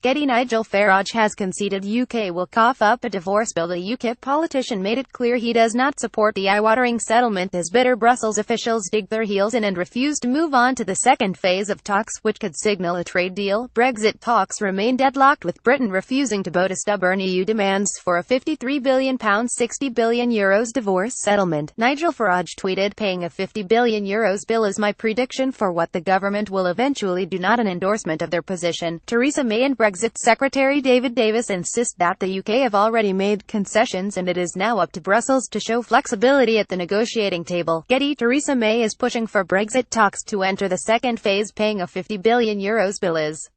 GETTY Nigel Farage has conceded UK will cough up a divorce bill. The Ukip politician made it clear he does not support the eyewatering settlement as bitter Brussels officials dig their heels in and refuse to move on to the second phase of talks, which could signal a trade deal. Brexit talks remain deadlocked, with Britain refusing to bow to stubborn EU demands for a £53 billion €60 billion divorce settlement. Nigel Farage tweeted, "Paying a €50 billion bill is my prediction for what the government will eventually do, not an endorsement of their position." Theresa May and Brexit Secretary David Davis insist that the UK have already made concessions and it is now up to Brussels to show flexibility at the negotiating table. Getty: Theresa May is pushing for Brexit talks to enter the second phase. Paying a €50 billion bill is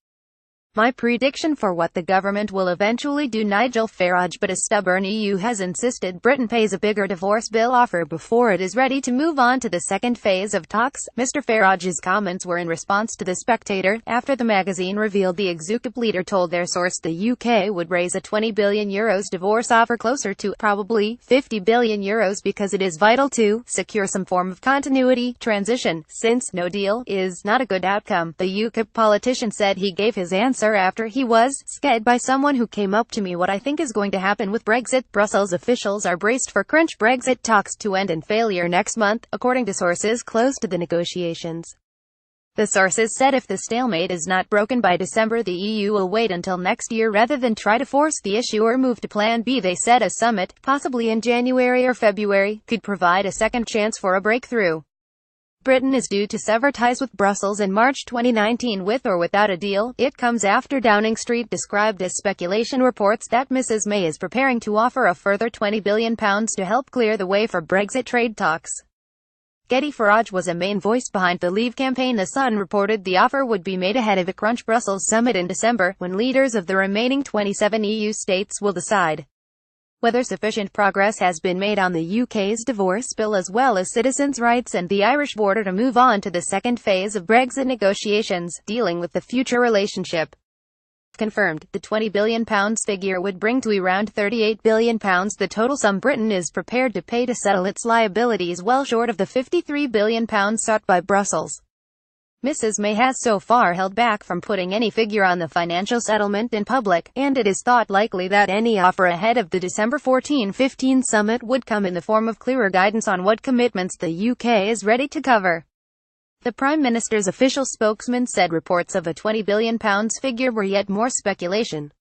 my prediction for what the government will eventually do. Nigel Farage: But a stubborn EU has insisted Britain pays a bigger divorce bill offer before it is ready to move on to the second phase of talks. Mr. Farage's comments were in response to The Spectator, after the magazine revealed the Ukip leader told their source the UK would raise a €20 billion divorce offer closer to, probably, €50 billion because it is vital to secure some form of continuity, transition, since no deal is not a good outcome. The Ukip politician said he gave his answer after he was scared by someone who came up to me. What I think is going to happen with Brexit. Brussels officials are braced for crunch Brexit talks to end in failure next month, according to sources close to the negotiations. The sources said if the stalemate is not broken by December, the EU will wait until next year rather than try to force the issue or move to Plan B. They said a summit, possibly in January or February, could provide a second chance for a breakthrough. Britain is due to sever ties with Brussels in March 2019 with or without a deal. It comes after Downing Street described as speculation reports that Mrs May is preparing to offer a further £20 billion to help clear the way for Brexit trade talks. Getty: Farage was a main voice behind the Leave campaign. The Sun reported the offer would be made ahead of a crunch Brussels summit in December, when leaders of the remaining 27 EU states will decide whether sufficient progress has been made on the UK's divorce bill as well as citizens' rights and the Irish border to move on to the second phase of Brexit negotiations, dealing with the future relationship. Confirmed, the £20 billion figure would bring to around £38 billion the total sum Britain is prepared to pay to settle its liabilities, well short of the £53 billion sought by Brussels. Mrs May has so far held back from putting any figure on the financial settlement in public, and it is thought likely that any offer ahead of the December 14-15 summit would come in the form of clearer guidance on what commitments the UK is ready to cover. The Prime Minister's official spokesman said reports of a £20 billion figure were yet more speculation.